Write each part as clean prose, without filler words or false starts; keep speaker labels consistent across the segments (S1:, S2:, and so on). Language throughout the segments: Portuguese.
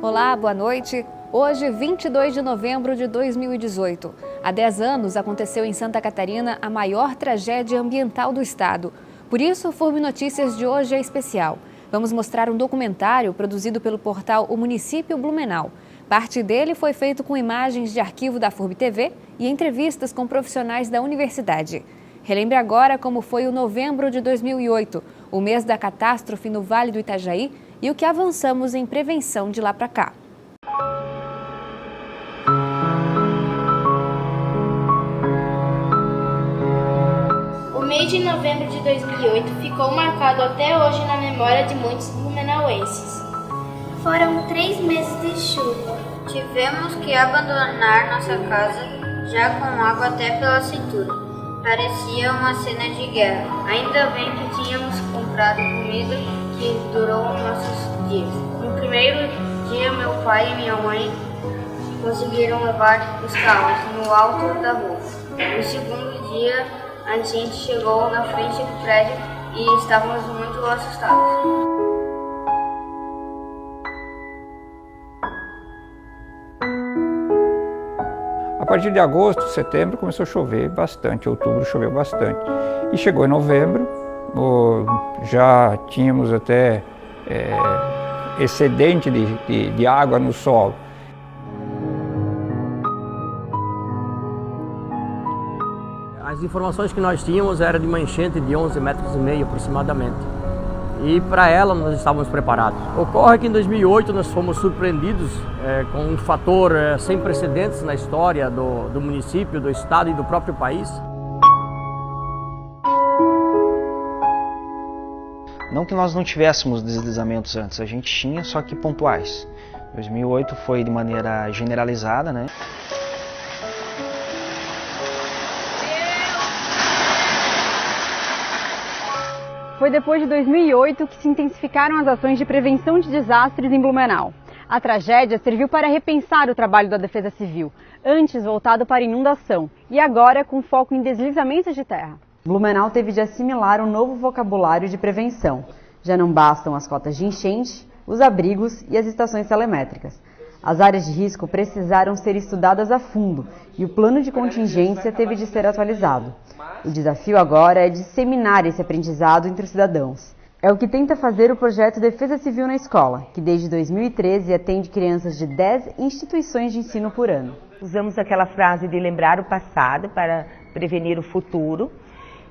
S1: Olá, boa noite. Hoje, 22 de novembro de 2018. Há 10 anos aconteceu em Santa Catarina a maior tragédia ambiental do estado. Por isso, o Furb Notícias de hoje é especial. Vamos mostrar um documentário produzido pelo portal O Município Blumenau. Parte dele foi feito com imagens de arquivo da Furb TV e entrevistas com profissionais da universidade. Relembre agora como foi o novembro de 2008, o mês da catástrofe no Vale do Itajaí, e o que avançamos em prevenção de lá para cá.
S2: O mês de novembro de 2008 ficou marcado até hoje na memória de muitos blumenauenses.
S3: Foram 3 meses de chuva. Tivemos que abandonar nossa casa já com água até pela cintura. Parecia uma cena de guerra. Ainda bem que tínhamos comprado comida que durou nossos dias. No primeiro dia, meu pai e minha mãe conseguiram levar os carros no alto da rua. No segundo dia, a gente chegou na frente do prédio e estávamos muito assustados.
S4: A partir de agosto, setembro, começou a chover bastante, outubro choveu bastante. E chegou em novembro, já tínhamos até excedente de água no solo.
S5: As informações que nós tínhamos era de uma enchente de 11,5 metros aproximadamente. E para ela nós estávamos preparados. Ocorre que em 2008 nós fomos surpreendidos com um fator sem precedentes na história do município, do estado e do próprio país.
S6: Não que nós não tivéssemos deslizamentos antes, a gente tinha, só que pontuais. 2008 foi de maneira generalizada, né?
S7: Foi depois de 2008 que se intensificaram as ações de prevenção de desastres em Blumenau. A tragédia serviu para repensar o trabalho da Defesa Civil, antes voltado para inundação e agora com foco em deslizamentos de terra. Blumenau teve de assimilar um novo vocabulário de prevenção. Já não bastam as cotas de enchente, os abrigos e as estações telemétricas. As áreas de risco precisaram ser estudadas a fundo e o plano de contingência teve de ser atualizado. O desafio agora é disseminar esse aprendizado entre os cidadãos. É o que tenta fazer o projeto Defesa Civil na Escola, que desde 2013 atende crianças de 10 instituições de ensino por ano.
S8: Usamos aquela frase de lembrar o passado para prevenir o futuro.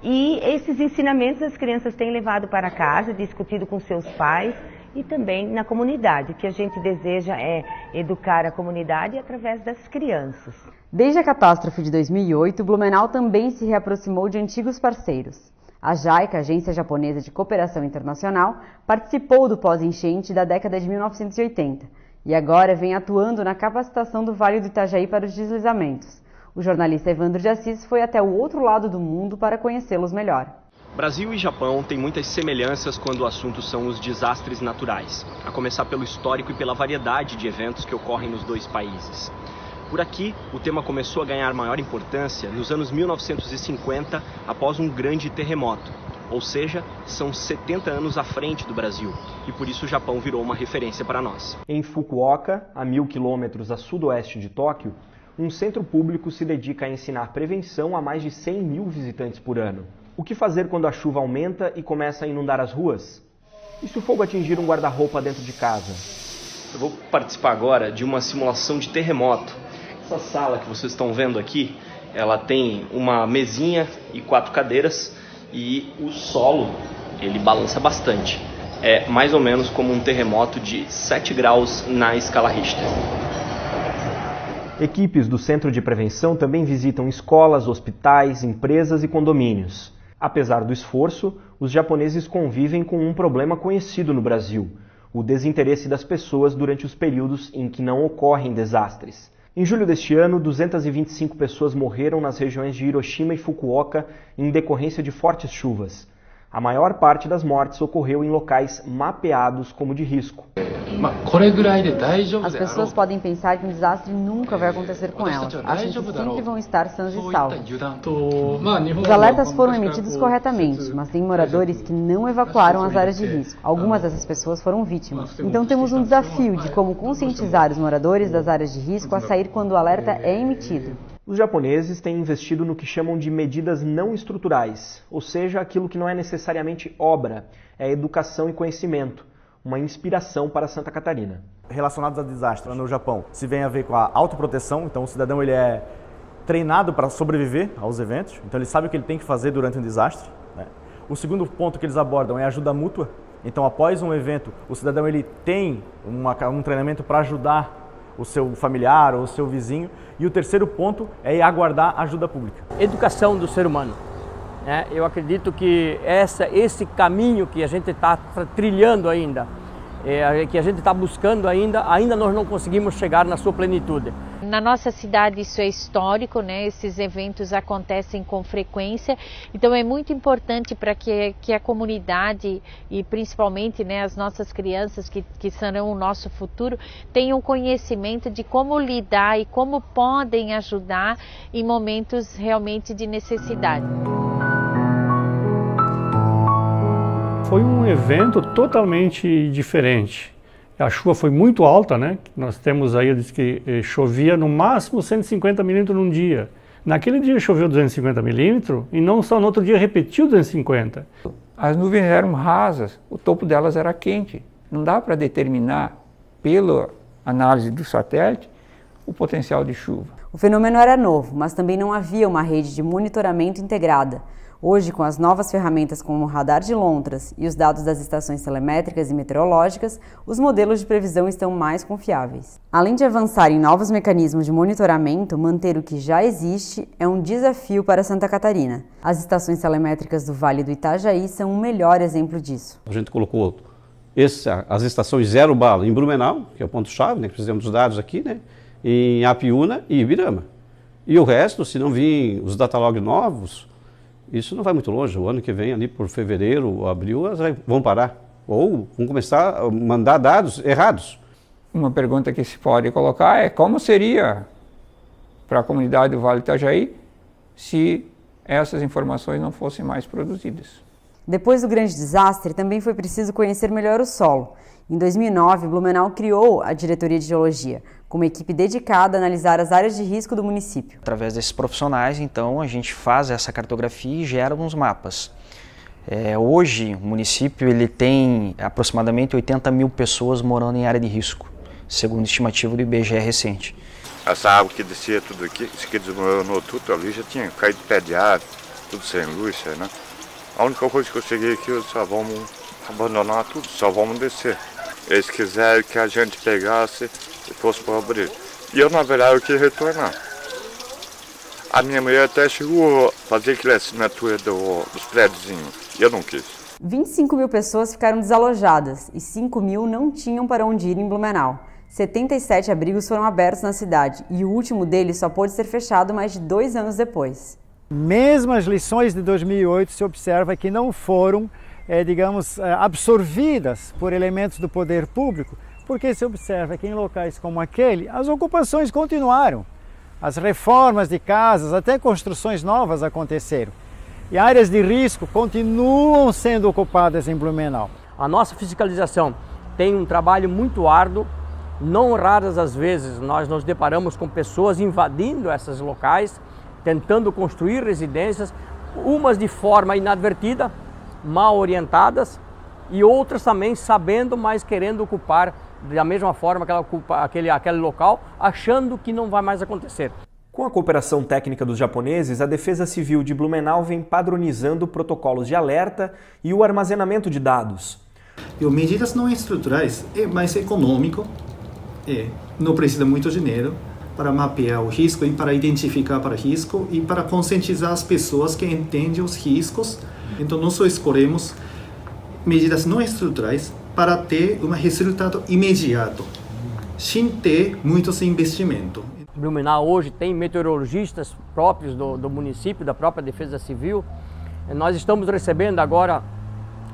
S8: E esses ensinamentos as crianças têm levado para casa, discutido com seus pais e também na comunidade. O que a gente deseja é educar a comunidade através das crianças.
S7: Desde a catástrofe de 2008, Blumenau também se reaproximou de antigos parceiros. A JICA, Agência Japonesa de Cooperação Internacional, participou do pós-enchente da década de 1980 e agora vem atuando na capacitação do Vale do Itajaí para os deslizamentos. O jornalista Evandro de Assis foi até o outro lado do mundo para conhecê-los melhor.
S9: Brasil e Japão têm muitas semelhanças quando o assunto são os desastres naturais, a começar pelo histórico e pela variedade de eventos que ocorrem nos dois países. Por aqui, o tema começou a ganhar maior importância nos anos 1950, após um grande terremoto. Ou seja, são 70 anos à frente do Brasil, e por isso o Japão virou uma referência para nós.
S10: Em Fukuoka, a 1000 quilômetros a sudoeste de Tóquio, um centro público se dedica a ensinar prevenção a mais de 100 mil visitantes por ano. O que fazer quando a chuva aumenta e começa a inundar as ruas? E se o fogo atingir um guarda-roupa dentro de casa?
S9: Eu vou participar agora de uma simulação de terremoto. Essa sala que vocês estão vendo aqui, ela tem uma mesinha e 4 cadeiras e o solo, ele balança bastante. É mais ou menos como um terremoto de 7 graus na escala Richter.
S10: Equipes do Centro de Prevenção também visitam escolas, hospitais, empresas e condomínios. Apesar do esforço, os japoneses convivem com um problema conhecido no Brasil: o desinteresse das pessoas durante os períodos em que não ocorrem desastres. Em julho deste ano, 225 pessoas morreram nas regiões de Hiroshima e Fukuoka em decorrência de fortes chuvas. A maior parte das mortes ocorreu em locais mapeados como de risco.
S7: As pessoas podem pensar que um desastre nunca vai acontecer com elas, acham que sempre vão estar sãs e salvas. Os alertas foram emitidos corretamente, mas tem moradores que não evacuaram as áreas de risco. Algumas dessas pessoas foram vítimas. Então temos um desafio de como conscientizar os moradores das áreas de risco a sair quando o alerta é emitido.
S10: Os japoneses têm investido no que chamam de medidas não estruturais, ou seja, aquilo que não é necessariamente obra, é educação e conhecimento, uma inspiração para Santa Catarina.
S11: Relacionados a desastres no Japão, se vem a ver com a autoproteção, então o cidadão ele é treinado para sobreviver aos eventos, então ele sabe o que ele tem que fazer durante um desastre, né? O segundo ponto que eles abordam é a ajuda mútua, então após um evento, o cidadão ele tem um treinamento para ajudar o seu familiar ou o seu vizinho. E o terceiro ponto é aguardar ajuda pública.
S5: Educação do ser humano. Eu acredito que esse caminho que a gente está trilhando ainda, que a gente está buscando ainda nós não conseguimos chegar na sua plenitude.
S12: Na nossa cidade isso é histórico, né? Esses eventos acontecem com frequência, então é muito importante para que a comunidade e principalmente, né, as nossas crianças que serão o nosso futuro tenham conhecimento de como lidar e como podem ajudar em momentos realmente de necessidade.
S13: Foi um evento totalmente diferente. A chuva foi muito alta, né? Nós temos aí, diz que chovia no máximo 150 milímetros num dia. Naquele dia choveu 250 milímetros e não só no outro dia repetiu 250.
S4: As nuvens eram rasas, o topo delas era quente. Não dá para determinar, pela análise do satélite, o potencial de chuva.
S7: O fenômeno era novo, mas também não havia uma rede de monitoramento integrada. Hoje, com as novas ferramentas como o radar de lontras e os dados das estações telemétricas e meteorológicas, os modelos de previsão estão mais confiáveis. Além de avançar em novos mecanismos de monitoramento, manter o que já existe é um desafio para Santa Catarina. As estações telemétricas do Vale do Itajaí são um melhor exemplo disso.
S14: A gente colocou as estações zero bala em Blumenau, que é o ponto-chave, né, que precisamos dos dados aqui, né, em Apiúna e Ibirama. E o resto, se não vir os datalog novos, isso não vai muito longe. O ano que vem, ali por fevereiro ou abril, elas vão parar. Ou vão começar a mandar dados errados.
S4: Uma pergunta que se pode colocar é como seria para a comunidade do Vale do Itajaí se essas informações não fossem mais produzidas.
S7: Depois do grande desastre, também foi preciso conhecer melhor o solo. Em 2009, Blumenau criou a Diretoria de Geologia, com uma equipe dedicada a analisar as áreas de risco do município.
S6: Através desses profissionais, então, a gente faz essa cartografia e gera uns mapas. Hoje, o município ele tem aproximadamente 80 mil pessoas morando em área de risco, segundo a estimativa do IBGE recente.
S15: Essa água que descia tudo aqui, isso aqui desmoronou tudo ali, já tinha caído pé de árvore, tudo sem luz, né? A única coisa que eu cheguei aqui, eu só vamos abandonar tudo, só vamos descer. Eles quiseram que a gente pegasse e fosse para abrir. E eu, na verdade, eu queria retornar. A minha mulher até chegou a fazer aquela assinatura dos prédiozinhos. E eu não quis.
S7: 25 mil pessoas ficaram desalojadas e 5 mil não tinham para onde ir em Blumenau. 77 abrigos foram abertos na cidade e o último deles só pôde ser fechado mais de 2 anos depois.
S16: Mesmo as lições de 2008 se observa que não foram, absorvidas por elementos do poder público, porque se observa que em locais como aquele, as ocupações continuaram. As reformas de casas, até construções novas aconteceram. E áreas de risco continuam sendo ocupadas em Blumenau.
S5: A nossa fiscalização tem um trabalho muito árduo. Não raras as vezes nós nos deparamos com pessoas invadindo esses locais, tentando construir residências, umas de forma inadvertida, mal orientadas, e outras também sabendo, mas querendo ocupar da mesma forma que ela ocupa aquele local, achando que não vai mais acontecer.
S10: Com a cooperação técnica dos japoneses, a Defesa Civil de Blumenau vem padronizando protocolos de alerta e o armazenamento de dados.
S17: Medidas não estruturais é mais econômico, não precisa muito dinheiro para mapear o risco e para identificar para risco e para conscientizar as pessoas que entendem os riscos. Então, nós só escolhemos medidas não estruturais para ter um resultado imediato, sem ter muitos investimentos.
S5: Blumenau hoje tem meteorologistas próprios do município, da própria Defesa Civil. Nós estamos recebendo agora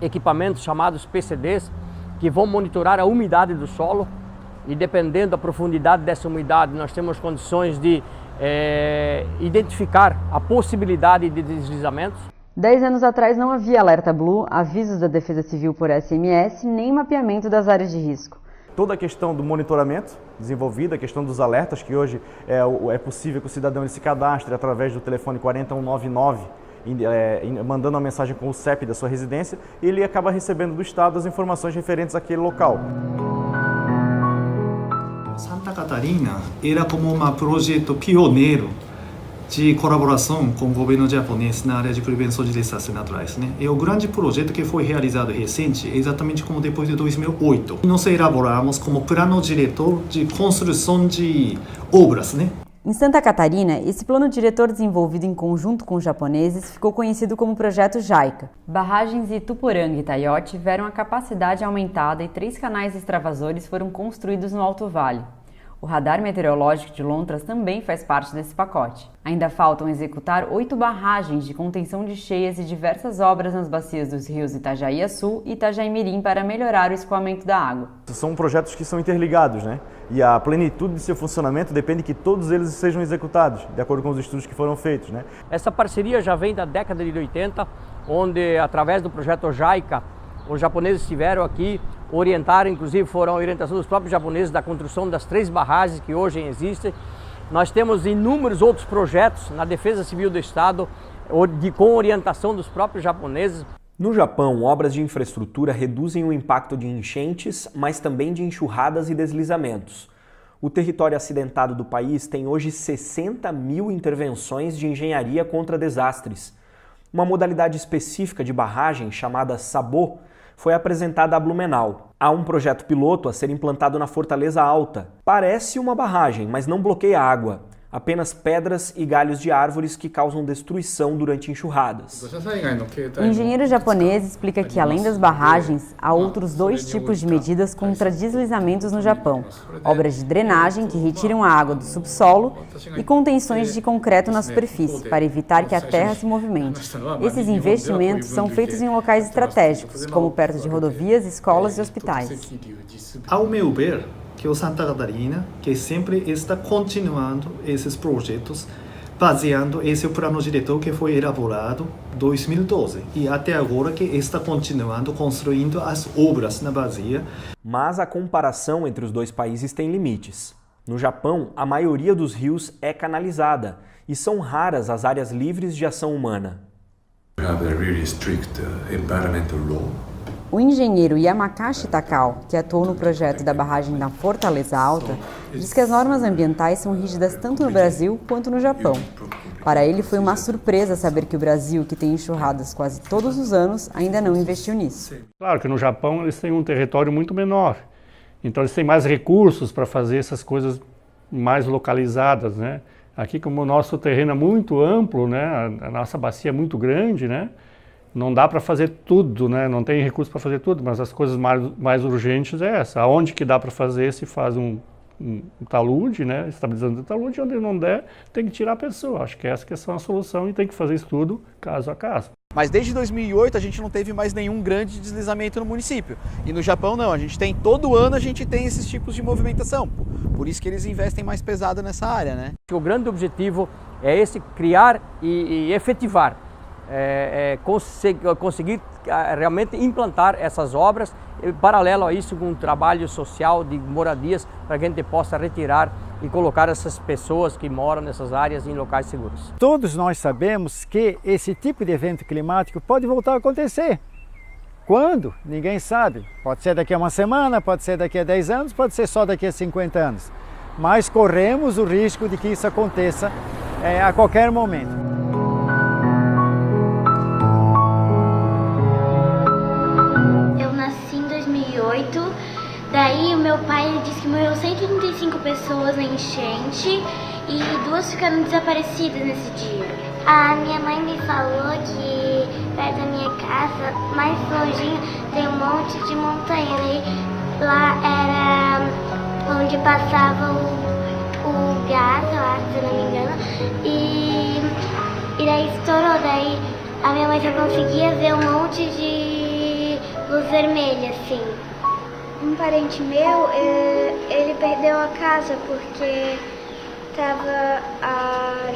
S5: equipamentos chamados PCDs, que vão monitorar a umidade do solo e dependendo da profundidade dessa umidade nós temos condições de identificar a possibilidade de deslizamentos.
S7: 10 anos atrás não havia alerta Blue, avisos da Defesa Civil por SMS, nem mapeamento das áreas de risco.
S11: Toda a questão do monitoramento desenvolvida, a questão dos alertas, que hoje é possível que o cidadão se cadastre através do telefone 40199, mandando uma mensagem com o CEP da sua residência, e ele acaba recebendo do Estado as informações referentes àquele local.
S17: Santa Catarina era como um projeto pioneiro de colaboração com o governo japonês na área de prevenção de desastres naturais. É o grande projeto que foi realizado recente, exatamente como depois de 2008. Nós elaboramos como plano diretor de construção de obras.
S7: Em Santa Catarina, esse plano diretor desenvolvido em conjunto com os japoneses ficou conhecido como Projeto JICA. Barragens de Ituporanga e Itaió tiveram a capacidade aumentada e 3 canais extravasores foram construídos no Alto Vale. O radar meteorológico de Lontras também faz parte desse pacote. Ainda faltam executar 8 barragens de contenção de cheias e diversas obras nas bacias dos rios Itajaí-Açu e Itajaí-Mirim para melhorar o escoamento da água.
S11: São projetos que são interligados, E a plenitude de seu funcionamento depende que todos eles sejam executados, de acordo com os estudos que foram feitos,
S5: Essa parceria já vem da década de 80, onde através do projeto JICA, os japoneses estiveram aqui, orientaram, inclusive foram a orientação dos próprios japoneses da construção das 3 barragens que hoje existem. Nós temos inúmeros outros projetos na Defesa Civil do Estado, com orientação dos próprios japoneses.
S10: No Japão, obras de infraestrutura reduzem o impacto de enchentes, mas também de enxurradas e deslizamentos. O território acidentado do país tem hoje 60 mil intervenções de engenharia contra desastres. Uma modalidade específica de barragem, chamada Sabo, foi apresentada a Blumenau. Há um projeto piloto a ser implantado na Fortaleza Alta. Parece uma barragem, mas não bloqueia água. Apenas pedras e galhos de árvores que causam destruição durante enxurradas.
S7: O engenheiro japonês explica que, além das barragens, há outros 2 tipos de medidas contra deslizamentos no Japão. Obras de drenagem, que retiram a água do subsolo, e contenções de concreto na superfície, para evitar que a terra se movimente. Esses investimentos são feitos em locais estratégicos, como perto de rodovias, escolas e hospitais.
S17: Ao meu ver, que o Santa Catarina, que sempre está continuando esses projetos, baseando esse plano diretor que foi elaborado em 2012 e até agora que está continuando construindo as obras na bacia.
S10: Mas a comparação entre os 2 países tem limites. No Japão, a maioria dos rios é canalizada e são raras as áreas livres de ação humana.
S7: O engenheiro Yamakashi Takao, que atuou no projeto da barragem da Fortaleza Alta, diz que as normas ambientais são rígidas tanto no Brasil quanto no Japão. Para ele foi uma surpresa saber que o Brasil, que tem enxurradas quase todos os anos, ainda não investiu nisso.
S13: Claro que no Japão eles têm um território muito menor, então eles têm mais recursos para fazer essas coisas mais localizadas, Aqui, como o nosso terreno é muito amplo, a nossa bacia é muito grande, não dá para fazer tudo, não tem recurso para fazer tudo, mas as coisas mais urgentes é essa. Aonde que dá para fazer, se faz um talude, estabilizando o talude, onde não der, tem que tirar a pessoa. Acho que essa que é a solução e tem que fazer isso tudo caso a caso.
S18: Mas desde 2008 a gente não teve mais nenhum grande deslizamento no município. E no Japão não, todo ano a gente tem esses tipos de movimentação. Por isso que eles investem mais pesado nessa área,
S5: O grande objetivo é esse, criar e efetivar. Conseguir realmente implantar essas obras, paralelo a isso com um trabalho social de moradias, para que a gente possa retirar e colocar essas pessoas que moram nessas áreas em locais seguros.
S16: Todos nós sabemos que esse tipo de evento climático pode voltar a acontecer. Quando? Ninguém sabe. Pode ser daqui a uma semana, pode ser daqui a 10 anos, pode ser só daqui a 50 anos. Mas corremos o risco de que isso aconteça a qualquer momento.
S2: Daí o meu pai disse que morreu 135 pessoas na enchente e 2 ficaram desaparecidas nesse dia.
S19: A minha mãe me falou que perto da minha casa, mais longinho, tem um monte de montanha. Daí, lá era onde passava o gás, se não me engano, e daí estourou. Daí a minha mãe só conseguia ver um monte de luz vermelha, assim. Um parente meu, ele perdeu a casa porque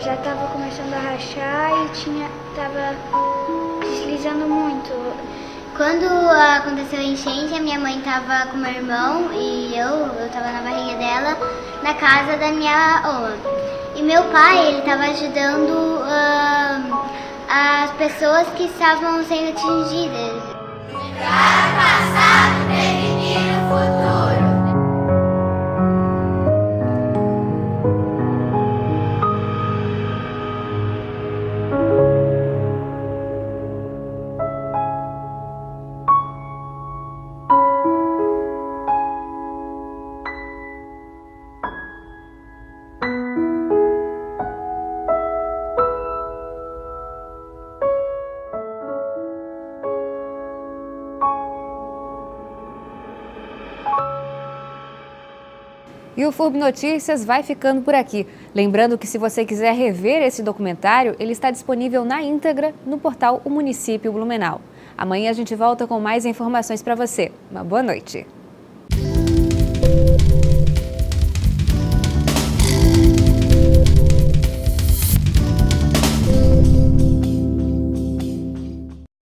S19: já estava começando a rachar e estava deslizando muito.
S20: Quando aconteceu a enchente, a minha mãe estava com meu irmão e eu estava na barriga dela, na casa da minha oma. E meu pai, ele estava ajudando as pessoas que estavam sendo atingidas. Lembrar o passado, prevenir o futuro.
S1: E o FURB Notícias vai ficando por aqui. Lembrando que se você quiser rever esse documentário, ele está disponível na íntegra no portal O Município Blumenau. Amanhã a gente volta com mais informações para você. Uma boa noite.